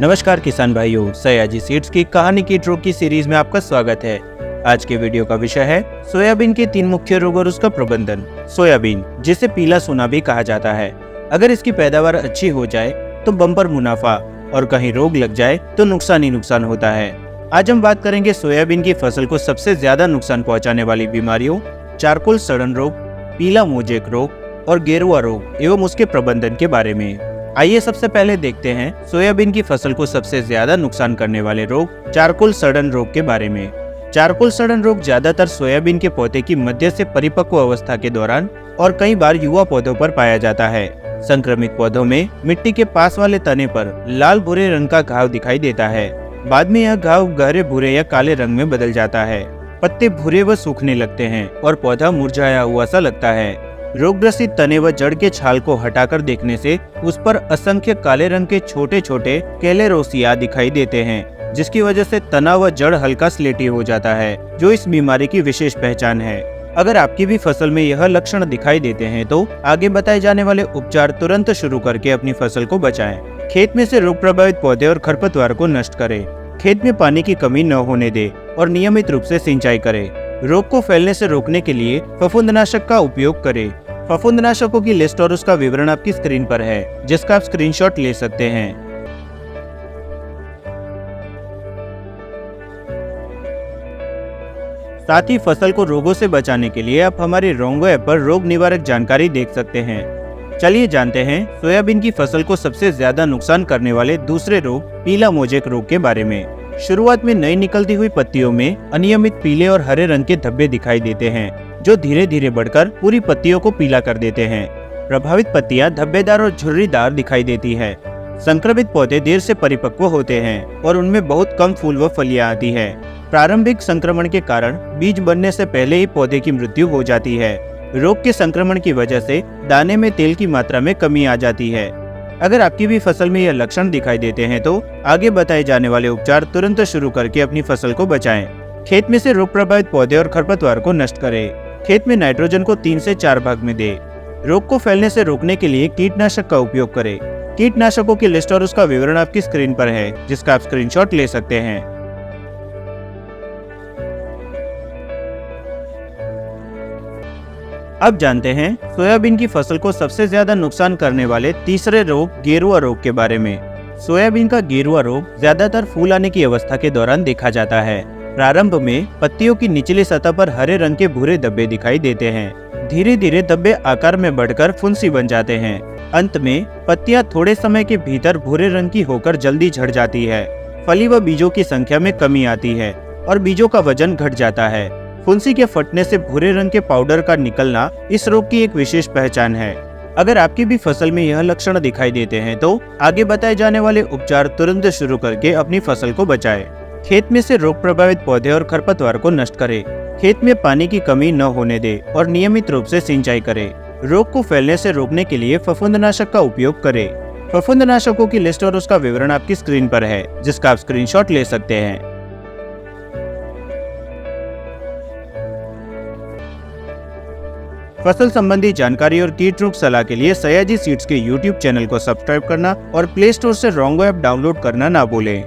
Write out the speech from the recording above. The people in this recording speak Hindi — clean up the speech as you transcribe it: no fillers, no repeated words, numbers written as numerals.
नमस्कार किसान भाइयों, सयाजी सीड्स की कहानी की ड्रॉ की सीरीज में आपका स्वागत है। आज के वीडियो का विषय है सोयाबीन के 3 मुख्य रोग और उसका प्रबंधन। सोयाबीन, जिसे पीला सोना भी कहा जाता है, अगर इसकी पैदावार अच्छी हो जाए तो बम्पर मुनाफा, और कहीं रोग लग जाए तो नुकसान ही नुकसान होता है। आज हम बात करेंगे सोयाबीन की फसल को सबसे ज्यादा नुकसान पहुँचाने वाली बीमारियों, चारकोल सड़न रोग, पीला मोजेक रोग और गेरुआ रोग एवं उसके प्रबंधन के बारे में। आइए सबसे पहले देखते हैं सोयाबीन की फसल को सबसे ज्यादा नुकसान करने वाले रोग चारकोल सड़न रोग के बारे में। चारकोल सड़न रोग ज्यादातर सोयाबीन के पौधे की मध्य से परिपक्व अवस्था के दौरान और कई बार युवा पौधों पर पाया जाता है। संक्रमित पौधों में मिट्टी के पास वाले तने पर लाल भूरे रंग का घाव दिखाई देता है। बाद में यह घाव गहरे भूरे या काले रंग में बदल जाता है। पत्ते भूरे व सूखने लगते हैं और पौधा मुरझाया हुआ सा लगता है। रोगग्रसित तने व जड़ के छाल को हटाकर देखने से उस पर असंख्य काले रंग के छोटे छोटे कैलेरोसिया दिखाई देते हैं, जिसकी वजह से तना व जड़ हल्का स्लेटी हो जाता है, जो इस बीमारी की विशेष पहचान है। अगर आपकी भी फसल में यह लक्षण दिखाई देते हैं तो आगे बताए जाने वाले उपचार तुरंत शुरू करके अपनी फसल को बचाएं। खेत में से रोग प्रभावित पौधे और खरपतवार को नष्ट करें। खेत में पानी की कमी न होने दे और नियमित रूप से सिंचाई करें। रोग को फैलने से रोकने के लिए फफूंदनाशक का उपयोग करें। फफूंदनाशकों की लिस्ट और उसका विवरण आपकी स्क्रीन पर है, जिसका आप स्क्रीनशॉट ले सकते हैं। साथ ही फसल को रोगों से बचाने के लिए आप हमारे रोंगो ऐप पर रोग निवारक जानकारी देख सकते हैं। चलिए जानते हैं सोयाबीन की फसल को सबसे ज्यादा नुकसान करने वाले दूसरे रोग पीला मोजेक रोग के बारे में। शुरुआत में नई निकलती हुई पत्तियों में अनियमित पीले और हरे रंग के धब्बे दिखाई देते हैं, जो धीरे धीरे बढ़कर पूरी पत्तियों को पीला कर देते हैं। प्रभावित पत्तियां धब्बेदार और झुर्रीदार दिखाई देती है। संक्रमित पौधे देर से परिपक्व होते हैं और उनमें बहुत कम फूल व फलियां आती है। प्रारंभिक संक्रमण के कारण बीज बनने से पहले ही पौधे की मृत्यु हो जाती है। रोग के संक्रमण की वजह से दाने में तेल की मात्रा में कमी आ जाती है। अगर आपकी भी फसल में यह लक्षण दिखाई देते हैं तो आगे बताए जाने वाले उपचार तुरंत शुरू करके अपनी फसल को बचाएं। खेत में से रोग प्रभावित पौधे और खरपतवार को नष्ट करें। खेत में नाइट्रोजन को 3 से 4 भाग में दे। रोग को फैलने से रोकने के लिए कीटनाशक का उपयोग करें। कीटनाशकों की लिस्ट और उसका विवरण आपकी स्क्रीन पर है, जिसका आप स्क्रीनशॉट ले सकते हैं। अब जानते हैं सोयाबीन की फसल को सबसे ज्यादा नुकसान करने वाले तीसरे रोग गेरुआ रोग के बारे में। सोयाबीन का गेरुआ रोग ज्यादातर फूल आने की अवस्था के दौरान देखा जाता है। प्रारंभ में पत्तियों की निचली सतह पर हरे रंग के भूरे धब्बे दिखाई देते हैं। धीरे धीरे धब्बे आकार में बढ़कर फुंसी बन जाते हैं। अंत में पत्तियां थोड़े समय के भीतर भूरे रंग की होकर जल्दी झड़ जाती है। फली व बीजों की संख्या में कमी आती है और बीजों का वजन घट जाता है। फुंसी के फटने से भूरे रंग के पाउडर का निकलना इस रोग की एक विशेष पहचान है। अगर आपकी भी फसल में यह लक्षण दिखाई देते हैं तो आगे बताए जाने वाले उपचार तुरंत शुरू करके अपनी फसल को बचाएं। खेत में से रोग प्रभावित पौधे और खरपतवार को नष्ट करें। खेत में पानी की कमी न होने दे और नियमित रूप से सिंचाई करें। रोग को फैलने से रोकने के लिए फफूंदनाशक का उपयोग करें। फफूंदनाशकों की लिस्ट और उसका विवरण आपकी स्क्रीन पर है, जिसका आप स्क्रीनशॉट ले सकते हैं। फसल संबंधी जानकारी और कीट रोग सलाह के लिए सयाजी सीड्स के YouTube चैनल को सब्सक्राइब करना और प्ले स्टोर से रोंगो ऐप डाउनलोड करना ना भूलें।